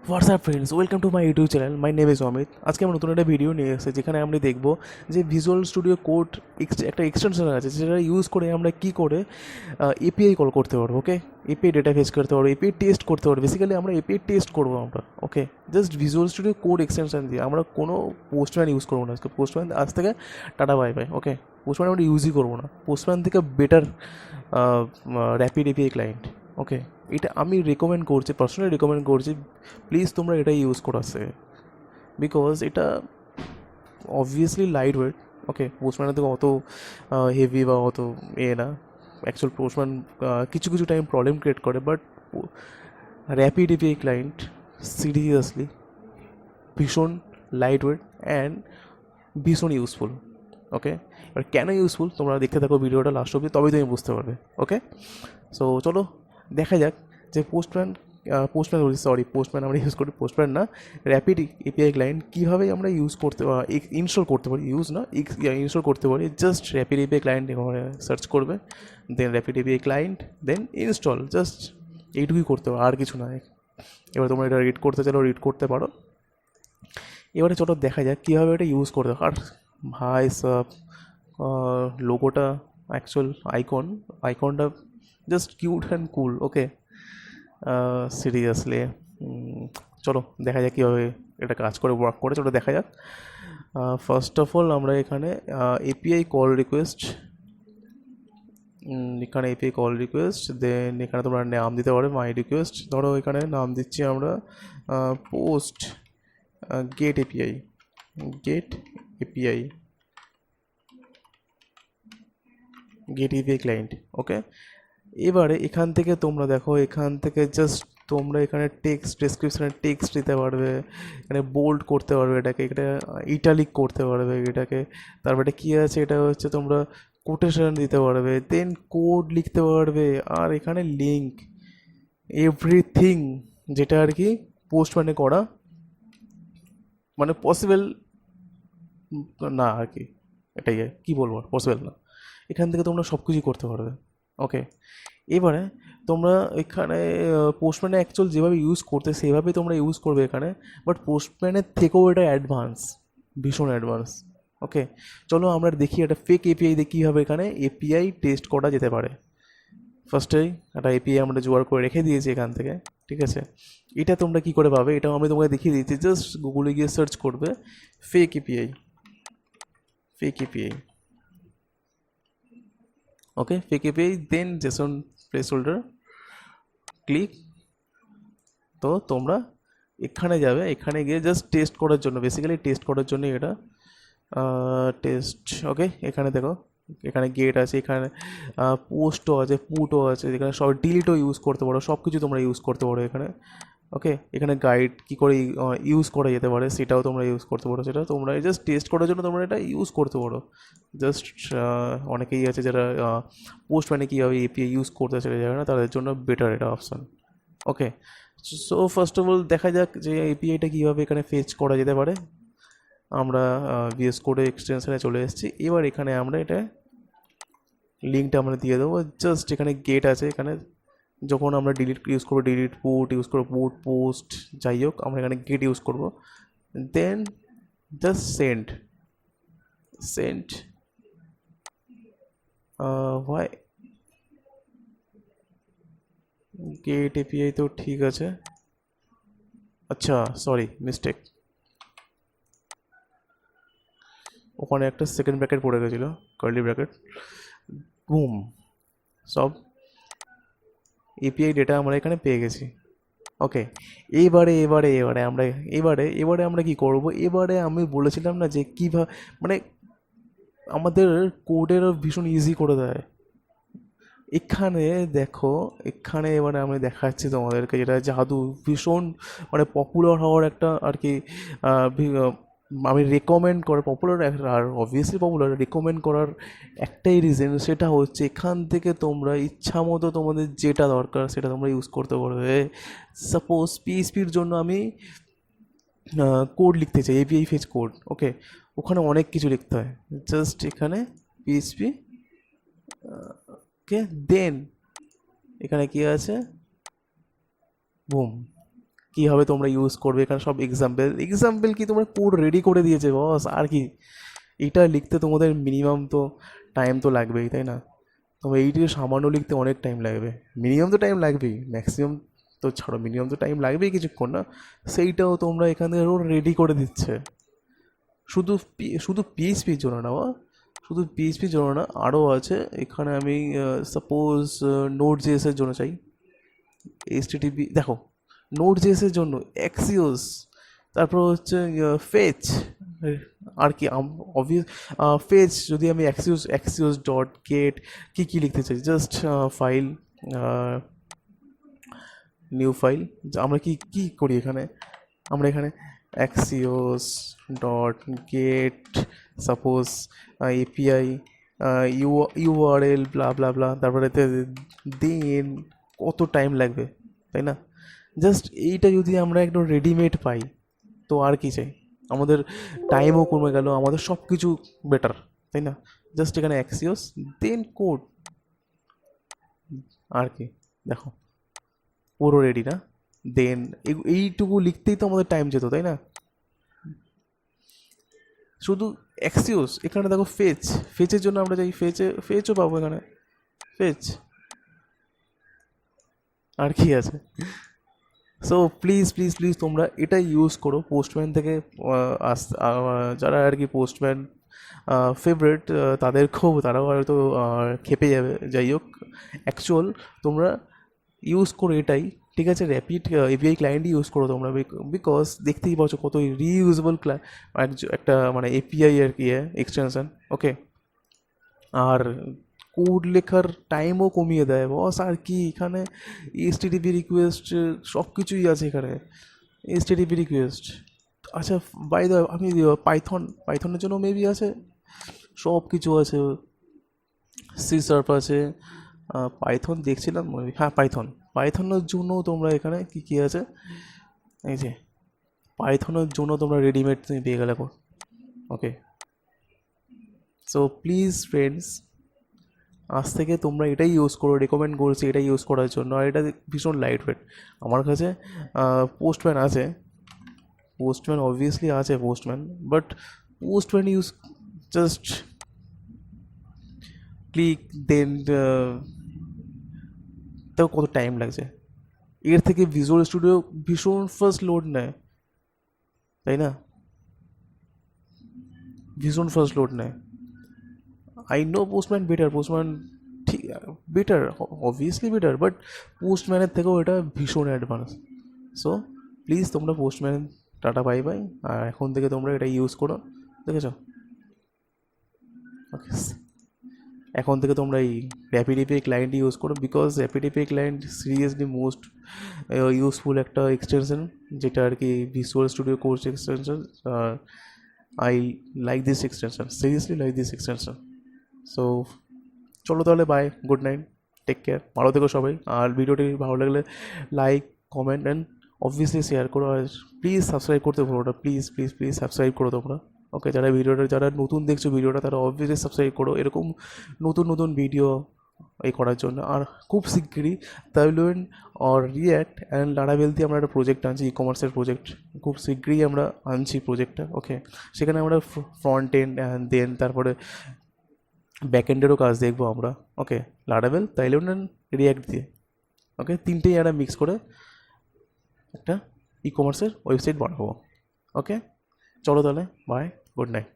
WhatsApp friends, welcome to my YouTube channel. My name is Amit. আজকে আমরা নতুন একটা ভিডিও নিয়ে এসেছি যেখানে আমরা দেখব যে ভিজুয়াল স্টুডিও কোড একটা এক্সটেনশন আছে যেটা ইউজ করে আমরা কী করে এপিআই কল করতে পারবো। ওকে, এপিআই ডেটা ফেচ করতে পারবো, এপিআই টেস্ট করতে পারবো। বেসিক্যালি আমরা এপিআই টেস্ট করবো আমরা। Okay, just Visual Studio Code extension দিয়ে আমরা কোনো পোস্টম্যান ইউজ করবো না। আজকে পোস্টম্যান আজ থেকে tata bye by. Okay, postman আমরা ইউজই করবো না। পোস্টম্যান থেকে বেটার র্যাপিড এপিআই ক্লায়েন্ট। ওকে, এটা আমি রেকমেন্ড করছি, পার্সোনালি রেকমেন্ড করছি, প্লিজ তোমরা এটা ইউজ করাচ্ছে, বিকজ এটা অবভিয়াসলি লাইট ওয়েট। ওকে, পোস্টম্যানের থেকে অত হেভি বা অত না। অ্যাকচুয়াল পোস্টম্যান কিছু কিছু টাইম প্রবলেম ক্রিয়েট করে, but rapid API client seriously ভীষণ লাইট ওয়েট অ্যান্ড ভীষণ ইউজফুল। ওকে, এবার কেন ইউজফুল তোমরা দেখতে থাকো ভিডিওটা লাস্ট অবধি, তবেই তুমি বুঝতে পারবে। ওকে, সো চলো দেখা যাক যে পোস্টম্যান আমরা ইউজ করি, পোস্টম্যান না, র্যাপিড এপিআই ক্লায়েন্ট কীভাবে আমরা ইউজ করতে ইনস্টল করতে পারি। ইনস্টল করতে পারি। জাস্ট র্যাপিড এপিআই ক্লায়েন্ট এখানে সার্চ করবে, then Rapid API client, then install, just এইটুকুই করতে হবে, আর কিছু না। এবার তোমরা এটা রিড করতে চাইলেও রিড করতে পারো। এবারে চলো দেখা যাক কীভাবে এটা ইউজ করতে হবে। আর ভাই সব লোগোটা, অ্যাকচুয়াল আইকনটা just cute and cool. Okay, seriously চলো দেখা যাক কীভাবে এটা কাজ করে, ওয়ার্ক করে। চলো দেখা যাক। ফার্স্ট অফ অল আমরা এখানে এপিআই কল রিকোয়েস্ট, দেন এখানে তোমরা নাম দিতে পারো মাই রিকোয়েস্ট। ধরো এখানে নাম দিচ্ছি আমরা পোস্ট গেট এপিআই ক্লায়েন্ট। ওকে, এবারে এখান থেকে তোমরা দেখো, এখান থেকে জাস্ট তোমরা এখানে টেক্সট ডেসক্রিপশানে টেক্সট দিতে পারবে, এখানে বোল্ড করতে পারবে, এটাকে এটা ইটালিক করতে পারবে এটাকে। তারপরে কী আছে, এটা হচ্ছে তোমরা কোটেশন দিতে পারবে, দেন কোড লিখতে পারবে, আর এখানে লিঙ্ক, এভরিথিং যেটা আর কি পোস্টম্যানে করা মানে পসিবল না আর কি। এটাই কী বলবো, পসিবল না। এখান থেকে তোমরা সব কিছুই করতে পারবে। ওকে, এবারে তোমরা এখানে পোস্টম্যানে অ্যাকচুয়াল যেভাবে ইউজ করতে সেভাবেই তোমরা ইউজ করবে এখানে, বাট পোস্টম্যানের থেকেও এটা অ্যাডভান্স, ভীষণ অ্যাডভান্স। ওকে, চলো আমরা দেখি একটা ফেক এপিআই দিয়ে কীভাবে এখানে এপিআই টেস্ট করা যেতে পারে। ফার্স্টেই একটা এপিআই আমরা জোগাড় করে রেখে দিয়েছি এখান থেকে, ঠিক আছে। এটা তোমরা কী করে পাবে এটাও আমি তোমাকে দেখিয়ে দিয়েছি। জাস্ট গুগলে গিয়ে সার্চ করবে ফেক এপিআই। ওকে, ফেক এপিআই, দেন জেসন প্লেসহোল্ডার, ক্লিক। তো তোমরা এখানে যাবে, এখানে গিয়ে জাস্ট টেস্ট করার জন্য, বেসিক্যালি টেস্ট করার জন্য এটা টেস্ট। ওকে, এখানে দেখো, এখানে গেট আছে, এখানে পোস্টও আছে, পুটও আছে, এখানে সব ডিলিটও ইউজ করতে পারো, সব কিছু তোমরা ইউজ করতে পারো এখানে। ওকে, এখানে গাইড কী করে ইউজ করা যেতে পারে সেটাও তোমরা ইউজ করতে পারো। সেটা তোমরা জাস্ট টেস্ট করার জন্য তোমরা এটা ইউজ করতে পারো। জাস্ট অনেকেই আছে যারা পোস্টম্যানে কীভাবে এপিআই ইউজ করতে চলে যাবে না, তাদের জন্য বেটার এটা option. Okay, so first of all দেখা যাক যে এপিআইটা কীভাবে এখানে ফেচ করা যেতে পারে। আমরা ভিএস কোডে এক্সটেনশনে চলে এসেছি। এবার এখানে আমরা এটা লিঙ্কটা আমরা দিয়ে দেবো। জাস্ট এখানে গেট আছে, এখানে যখন আমরা ডিলিট ইউজ করবো, ডিলিট পুট ইউজ করবো, পুট পোস্ট যাই হোক, আমরা এখানে গেট ইউজ করবো। দেন জাস্ট সেন্ড ভাই গেট এপিআই তো ঠিক আছে। আচ্ছা, সরি, মিস্টেক, ওখানে একটা সেকেন্ড ব্র্যাকেট পড়ে গেছিলো, কার্লি ব্র্যাকেট। বুম, সব এপিআই ডেটা আমরা এখানে পেয়ে গেছি। ওকে, এবারে আমরা কি করব। এবারে আমি বলেছিলাম না যে কীভাবে মানে আমাদের কোডেরও ভীষণ ইজি করে দেয়। এখানে দেখো, এখানে এবারে আমি দেখাচ্ছি তোমাদেরকে, যেটা জাদু, ভীষণ মানে পপুলার হওয়ার একটা আর কি আমি রেকমেন্ড করার, পপুলার আর অবভিয়াসলি পপুলার রেকমেন্ড করার একটাই রিজন, সেটা হচ্ছে এখান থেকে তোমরা ইচ্ছা মতো তোমাদের যেটা দরকার সেটা তোমরা ইউজ করতে পারবে। সাপোজ পিএইচপির জন্য আমি কোড লিখতে চাই, এপিআই ফেচ কোড। ওকে, ওখানে অনেক কিছু লিখতে হয়। জাস্ট এখানে পিএইচপি, ওকে, দেন এখানে কি আছে, বুম, কীভাবে তোমরা ইউজ করবে, এখানে সব এক্সাম্পল কি তোমরা কোড রেডি করে দিয়েছে বস, আর কি। এটা লিখতে তোমাদের মিনিমাম তো টাইম তো লাগবেই, তাই না? তবে এইটিকে সামান্য লিখতে অনেক টাইম লাগবে, মিনিমাম তো টাইম লাগবেই, ম্যাক্সিমাম তো ছাড়ো, মিনিমাম তো টাইম লাগবেই কিছুক্ষণ না। সেইটাও তোমরা এখানে রেডি করে দিচ্ছে, শুধু পিএইচপির জন্য না বা, শুধু পিএইচপির জন্য না, আরও আছে এখানে। আমি সাপোজ নোড জেএসের জন্য চাই এইচটিটিপি, দেখো নোড জেএসের জন্য অ্যাক্সিওস, তারপর হচ্ছে ফেচ, আর কি অবভিয়াস ফেচ। যদি আমি অ্যাক্সিওস ডট গেট কী লিখতে চাই, জাস্ট ফাইল, নিউ ফাইল। আমরা কি কি করি এখানে, আমরা এখানে axios dot get suppose API URL blah blah blah, তারপরে দেন কত টাইম লাগবে, তাই না? জাস্ট এইটা যদি আমরা একদম রেডিমেড পাই তো আর কি চাই, আমাদের টাইমও কমে গেল, আমাদের সব কিছু বেটার, তাই না? জাস্ট এখানে অ্যাক্সিওস দেন কোড, আর কি, দেখো পুরো রেডি না? দেন এইটুকু লিখতেই তো আমাদের টাইম যেত, তাই না? শুধু অ্যাক্সিওস, এখানে দেখো ফেচের জন্য আমরা যাই, ফেচও পাবো এখানে, ফেচ, আর কি আছে। সো প্লিজ প্লিজ প্লিজ তোমরা এটা ইউজ করো পোস্টম্যান থেকে। যারা আর কি পোস্টম্যান ফেভারিট, তারাও হয়তো খেপে যাবে, যাই হোক অ্যাকচুয়াল তোমরা ইউজ করো এটাই, ঠিক আছে? র্যাপিড এপিআই ক্লায়েন্টই ইউজ করো তোমরা, বিকজ দেখতেই পাচ্ছ কত রিইউজেবল একটা মানে এপিআই আর কি এক্সটেনশন, ওকে। আর কোড লেখার টাইমও কমিয়ে দেয় বস, আর কি। এখানে এইচটিটিপি রিকোয়েস্ট সব কিছুই আছে এখানে, এইচটিটিপি রিকোয়েস্ট। আচ্ছা বাই দ্য, আমি পাইথনের জন্য মেবি আছে, সব কিছু আছে, সি শার্প আছে, পাইথন দেখছিলাম, হ্যাঁ পাইথনের জন্য তোমরা এখানে কী কী আছে, এই যে পাইথনের জন্য তোমরা রেডিমেড তুমি পেয়ে গেলে, ওকে। সো প্লিজ ফ্রেন্ডস, আজ থেকে তোমরা এটাই ইউজ করো, রেকমেন্ড করছি এটাই ইউজ করার জন্য। আর এটা ভীষণ লাইট ওয়েট। আমার কাছে পোস্টম্যান আছে, পোস্টম্যান অবভিয়াসলি আছে Postman, but Postman use just click then, তাও কত টাইম লাগছে। এর থেকে ভিজুয়াল স্টুডিও ভীষণ ফাস্ট লোড নেয়, তাই না? ভীষণ ফাস্ট লোড নেয়। I know Postman better, Postman ঠিক বেটার, অবভিয়াসলি বেটার, বাট পোস্টম্যানের থেকেও এটা ভীষণ অ্যাডভান্স। সো প্লিজ তোমরা পোস্টম্যান টাটা বাই বাই, আর এখন থেকে তোমরা এটা ইউজ করো, দেখেছো? ওকে, এখন থেকে তোমরা এই র্যাপিড এপিআই ক্লায়েন্ট ইউজ করো, because rapid API client seriously most useful একটা এক্সটেনশন, যেটা আর কি ভিজুয়াল স্টুডিও কোর্স extension. I like this extension, seriously like this extension. So চলো তাহলে, bye, good night, take care, ভালো থেকো সবাই। আর ভিডিওটি ভালো লাগলে like, comment and obviously share করো। আর প্লিজ সাবস্ক্রাইব করতে ভুলো না, প্লিজ প্লিজ প্লিজ সাবস্ক্রাইব করো তোমরা, ওকে। যারা নতুন দেখছো ভিডিওটা, তারা অবভিয়াসলি সাবস্ক্রাইব করো, এরকম নতুন নতুন ভিডিও করার জন্য। আর খুব শিগগিরই তাইলুয়েন আর রিয়াক্ট অ্যান্ড লারাভেল দিয়ে আমরা একটা প্রজেক্ট আনছি, ই কমার্সের প্রজেক্ট, খুব শিগগিরই আমরা আনছি প্রজেক্টটা, ওকে। সেখানে আমরা ফ্রন্ট এন্ড অ্যান্ড দেন তারপরে ব্যাকএন্ডেরও কাজ দেখবো আমরা, ওকে। লারাভেল, তাইলুয়েন অ্যান্ড রিয়াক্ট দিয়ে, ওকে, তিনটেই একটা মিক্স করে একটা ই কমার্সের ওয়েবসাইট বানাবো, ওকে। চলো তাহলে, বাই, গুড নাইট।